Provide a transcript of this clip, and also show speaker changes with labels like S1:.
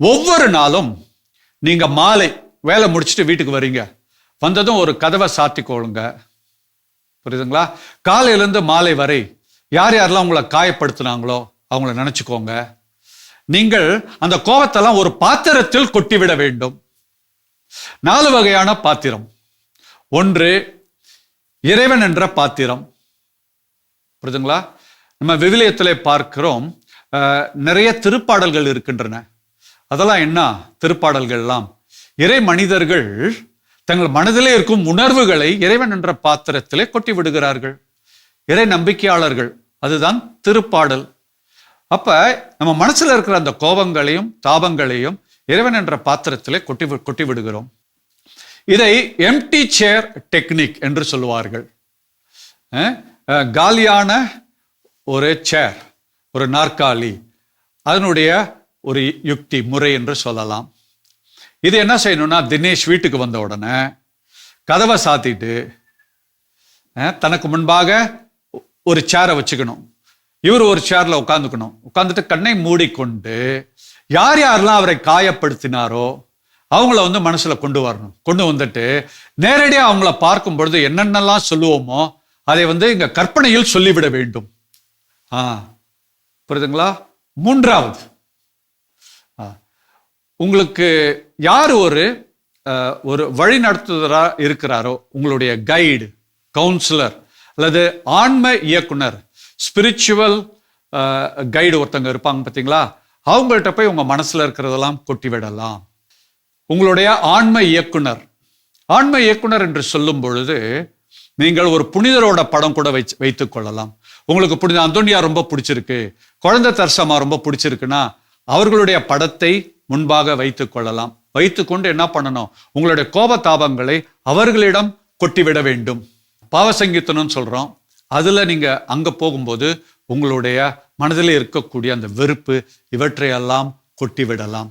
S1: ஒவ்வொரு நாளும் நீங்க மாலை வேலை முடிச்சுட்டு வீட்டுக்கு வரீங்க, வந்ததும் ஒரு கதவை சாத்திக்கொள்ளுங்க. புரியுதுங்களா? காலையிலேருந்து மாலை வரை யார் யாரெல்லாம் உங்களை காயப்படுத்தினாங்களோ அவங்கள நினைச்சுக்கோங்க. நீங்கள் அந்த கோபத்தெல்லாம் ஒரு பாத்திரத்தில் கொட்டிவிட வேண்டும். 4 வகையான பாத்திரம். 1, இறைவன் என்ற பாத்திரம். புரியுதுங்களா? நம்ம விவிலியத்திலே பார்க்கிறோம், நிறைய திருப்பாடல்கள் இருக்கின்றன. அதெல்லாம் என்ன திருப்பாடல்கள்லாம்? இறை மனிதர்கள் தங்கள் மனதிலே இருக்கும் உணர்வுகளை இறைவன் என்ற பாத்திரத்திலே கொட்டி விடுகிறார்கள். இறை நம்பிக்கையாளர்கள், அதுதான் திருப்பாடல். அப்ப நம்ம மனசுல இருக்கிற அந்த கோபங்களையும் தாபங்களையும் இறைவன் என்ற பாத்திரத்திலே கொட்டி விடுகிறோம். இதை எம்டி சேர் டெக்னிக் என்று சொல்லுவார்கள். காலியான ஒரு சேர், ஒரு நாற்காலி, அதனுடைய ஒரு யுக்தி முறை என்று சொல்லலாம். இது என்ன செய்யணும்னா, தினேஷ் வீட்டுக்கு வந்த உடனே கதவை சாத்திட்டு தனக்கு முன்பாக ஒரு சேரை வச்சுக்கணும். இவர் ஒரு சேர்ல உட்காந்துக்கணும். உட்காந்துட்டு கண்ணை மூடிக்கொண்டு யார் யாரெல்லாம் அவரை காயப்படுத்தினாரோ அவங்கள மனசுல கொண்டு வரணும். கொண்டு வந்துட்டு நேரடியாக அவங்கள பார்க்கும் பொழுது என்னென்னலாம் சொல்லுவோமோ அதை இங்க கற்பனையில் சொல்லிவிட வேண்டும். புரியுதுங்களா? 3வது, உங்களுக்கு யார் ஒரு வழி நடத்துதரா இருக்கிறாரோ, உங்களுடைய கைடு, கவுன்சிலர் அல்லது ஆன்ம இயக்குனர், ஸ்பிரிச்சுவல் கைடு ஒருத்தங்க இருப்பாங்க பார்த்தீங்களா, அவங்கள்ட்ட போய் உங்க மனசுல இருக்கிறதெல்லாம் கொட்டி விடலாம். உங்களுடைய ஆன்ம இயக்குனர் என்று சொல்லும் பொழுது நீங்கள் ஒரு புனிதரோட படம் கூட வைத்துக் கொள்ளலாம். உங்களுக்கு புனித அந்தோனியா ரொம்ப பிடிச்சிருக்கு, குழந்தை தர்சமா ரொம்ப பிடிச்சிருக்குன்னா அவர்களுடைய படத்தை முன்பாக வைத்துக் கொள்ளலாம். வைத்துக்கொண்டு என்ன பண்ணணும், உங்களுடைய கோபதாபங்களை அவர்களிடம் கொட்டிவிட வேண்டும். பாவ சங்கீர்த்தனம் சொல்றோம், அதுல நீங்க அங்க போகும்போது உங்களுடைய மனதில் இருக்கக்கூடிய அந்த வெறுப்பு இவற்றையெல்லாம் கொட்டிவிடலாம்.